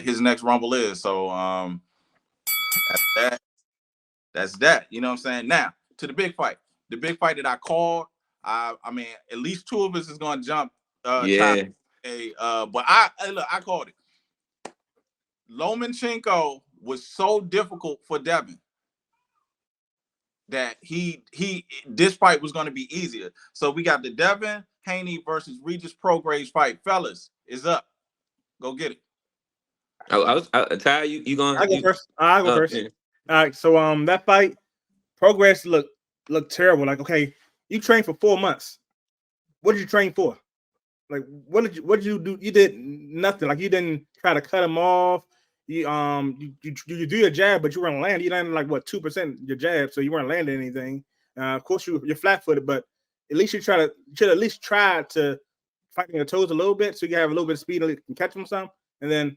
his next Rumble is. So that's that. You know what I'm saying? Now to the big fight. The big fight that I called. I mean, at least two of us is gonna jump. Yeah. But I called it. Lomachenko was so difficult for Devin that this fight was going to be easier. So we got the Devin Haney versus Regis Prograis fight. Fellas, is up. Go get it. Ty, you going? I go first. I go first. Yeah. All right. So that fight, Progress looked terrible. Like, okay, you trained for 4 months. What did you train for? Like, what did you do? You did nothing. Like, you didn't try to cut him off. You do your jab, but you weren't landing. You landed like what 2% your jab, so you weren't landing anything. Of course, you're flat-footed, but at least you should at least try to fight your toes a little bit, so you have a little bit of speed and catch him some. And then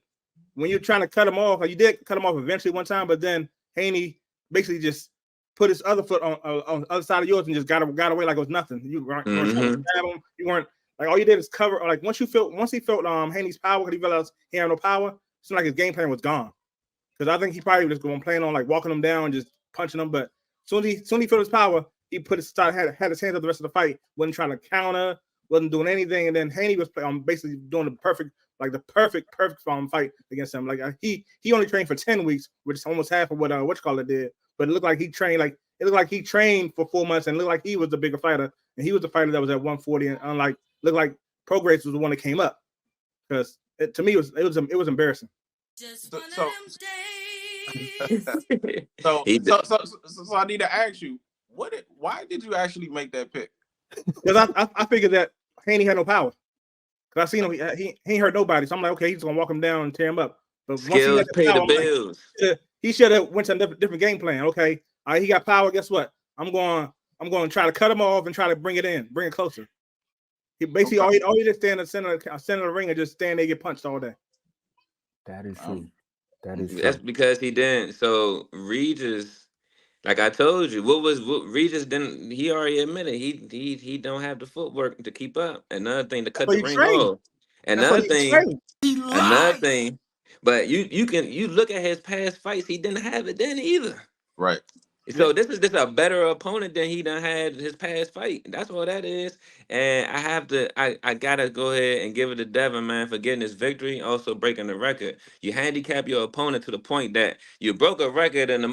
when you're trying to cut him off, like you did cut him off eventually one time, but then Haney basically just put his other foot on the other side of yours and just got away like it was nothing. You weren't trying to stab him. You weren't like all you did is cover. Like once he felt Haney's power, because he realized he had no power. It seemed like his game plan was gone. Because I think he probably was going plan on like walking him down and just punching him. But soon he felt his power, he put his had his hands up the rest of the fight. Wasn't trying to counter, wasn't doing anything. And then Haney was basically doing the perfect fight against him. Like he only trained for 10 weeks, which is almost half of what did. But it looked like he trained for 4 months and looked like he was the bigger fighter. And he was the fighter that was at 140. And unlike looked like Prograis was the one that came up. Because to me it was embarrassing. So I need to ask you, why did you actually make that pick? Because I figured that Haney had no power. Because I seen him, he ain't hurt nobody. So I'm like, okay, he's gonna walk him down and tear him up. But skills once he pay the bills. Like, he should have went to a different game plan. Okay, he got power. Guess what? I'm going to try to cut him off and try to bring it closer. He basically all he did stand in the center of the ring and just stand there and get punched all day. That is true. That's because he didn't. So Regis, like I told you, what Regis didn't. He already admitted he don't have the footwork to keep up. Another thing to cut the ring off. Another thing. But you look at his past fights, he didn't have it then either. Right. So this is just a better opponent than he done had his past fight. That's all that is. And I gotta go ahead and give it to Devin, man, for getting this victory, also breaking the record. You handicap your opponent to the point that you broke a record in the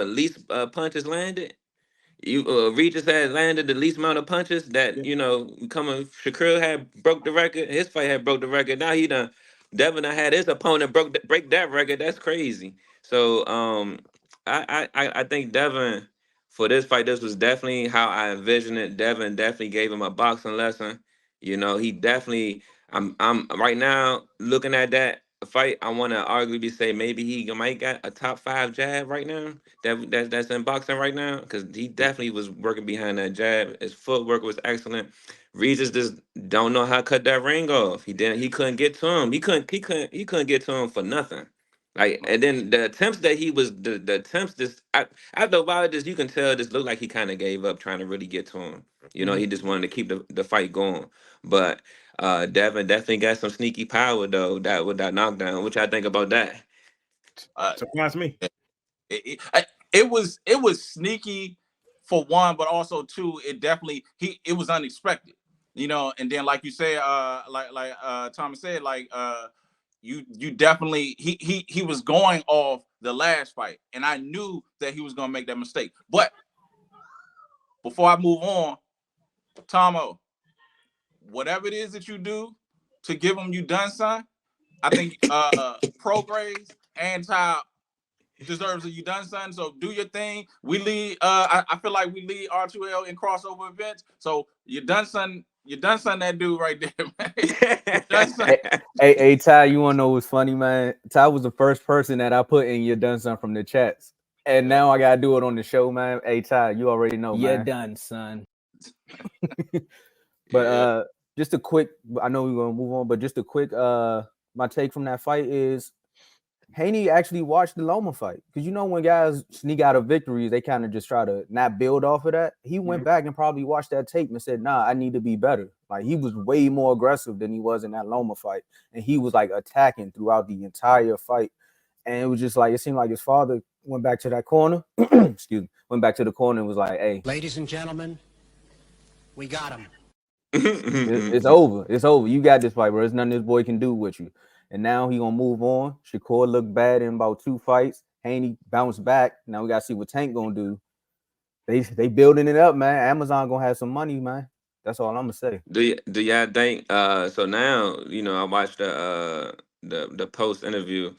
least punches landed. You Regis had landed the least amount of punches that Shakur had broke the record. His fight had broke the record. Now Devin had his opponent break that record. That's crazy. So I think Devin for this fight, this was definitely how I envisioned it. Devin definitely gave him a boxing lesson. He definitely. I'm right now looking at that fight. I want to arguably say maybe he might got a top 5 jab right now. That's in boxing right now because he definitely was working behind that jab. His footwork was excellent. Regis just don't know how to cut that ring off. He couldn't get to him. He couldn't get to him for nothing. Like, and then the attempts that he was the attempts just after a while, just you can tell this looked like he kind of gave up trying to really get to him. He just wanted to keep the fight going. But Devin definitely got some sneaky power though, that with that knockdown. What y'all think about that? Surprised me. It was sneaky for one, but also two, it was unexpected. And then like you said, like Thomas said, like you definitely he was going off the last fight, and I knew that he was gonna make that mistake. But before I move on, Tomo, whatever it is that you do to give him you done, son, I think Prograis and Ty deserves a you done, son. So do your thing. We lead. I feel like we lead R2L in crossover events. So you done, son. You done, son. That dude right there, man. Hey, Ty, you wanna know what's funny, man? Ty was the first person that I put in your done, son from the chats, and now I gotta do it on the show, man. Hey, Ty, you already know, man. You're done, son. But just a quick. I know we're gonna move on, but just a quick. My take from that fight is Haney actually watched the Loma fight because when guys sneak out of victories, they kind of just try to not build off of that. He went back and probably watched that tape and said, "Nah, I need to be better." Like he was way more aggressive than he was in that Loma fight, and he was like attacking throughout the entire fight. And it was just like it seemed like his father went back to that corner. Excuse me, went back to the corner and was like, "Hey, ladies and gentlemen, we got him. It's over. It's over. You got this fight, bro. There's nothing this boy can do with you." And now he gonna move on. Shakur looked bad in about 2 fights. Haney bounced back. Now we gotta see what Tank gonna do. They building it up, man. Amazon gonna have some money, man. That's all I'm gonna say. Do y'all think? So now I watched the post interview.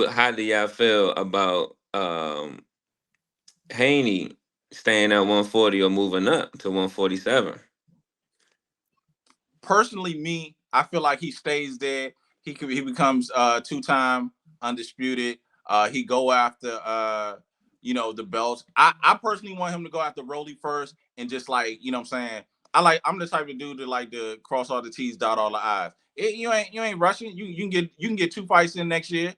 How do y'all feel about Haney staying at 140 or moving up to 147? Personally, me, I feel like he stays there. He becomes 2-time undisputed. He go after the belts. I personally want him to go after Rolly first and just like, what I'm saying. I'm the type of dude to like to cross all the T's, dot all the I's. You ain't rushing. You can get 2 fights in next year.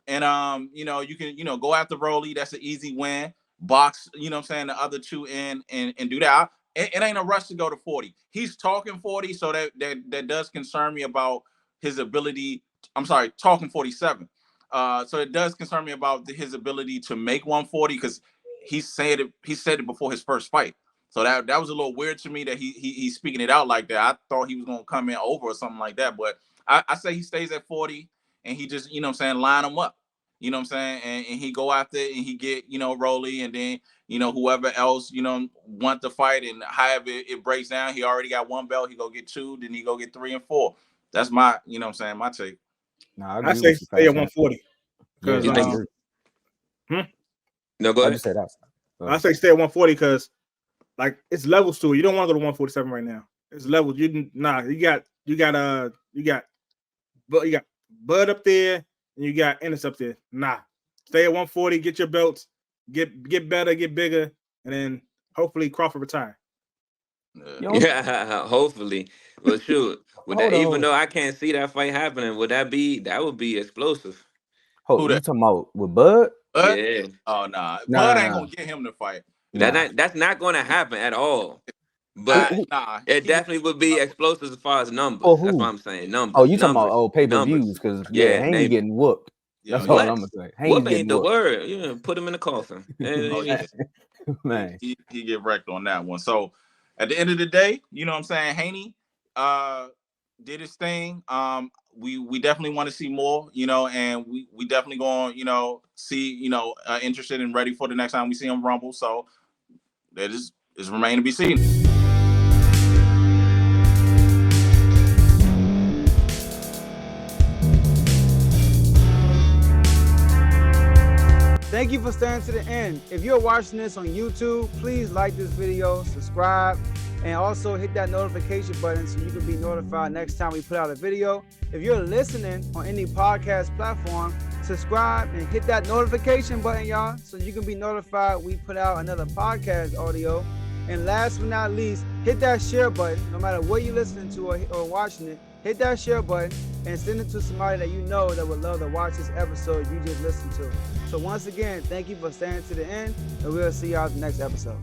And you can go after Rolly. That's an easy win. Box, what I'm saying, the other 2 in and do that. It ain't a rush to go to 40. He's talking 40, so that does concern me about his ability. I'm sorry, talking 47. So it does concern me about his ability to make 140 because he said it before his first fight. So that was a little weird to me that he's speaking it out like that. I thought he was gonna come in over or something like that. But I say he stays at 40 and he just, line him up. You know what I'm saying? And he go after it and he get, Rolly and then, whoever else, want to fight and however it breaks down. He already got 1 belt. He go get 2, then he go get 3 and 4. That's my, my take. Nah, I say stay at 140. Because You think? No, go I ahead. just said that. I say stay at 140 because like it's levels to it. You don't want to go to 147 right now. It's levels. You got Bud up there and you got Ennis up there. Nah. Stay at 140, get your belts, get better, get bigger, and then hopefully Crawford retire. Yeah, hopefully. Well, shoot. Even on. though I can't see that fight happening, that would be explosive? Who you talking about with Bud? Bud? Yeah. Oh nah. Bud ain't gonna get him to fight. That's not going to happen at all. But it definitely would be explosive as far as numbers. That's what I'm saying. Numbers. Oh, you talking about pay-per-views because Haney getting whooped. That's all I'm gonna say. Haney's getting the word. You put him in the coffin. Man, he get wrecked on that one. So at the end of the day, you know what I'm saying, Haney did his thing. We definitely want to see more, and we definitely going, see, interested and ready for the next time we see him rumble. So that is remain to be seen. Thank you for staying to the end. If you're watching this on YouTube, please like this video, subscribe, and also hit that notification button so you can be notified next time we put out a video. If you're listening on any podcast platform, subscribe and hit that notification button, y'all, so you can be notified we put out another podcast audio. And last but not least, hit that share button. No matter what you're listening to or watching it, hit that share button and send it to somebody that you know that would love to watch this episode you just listened to. So once again, thank you for staying to the end, and we'll see y'all in the next episode.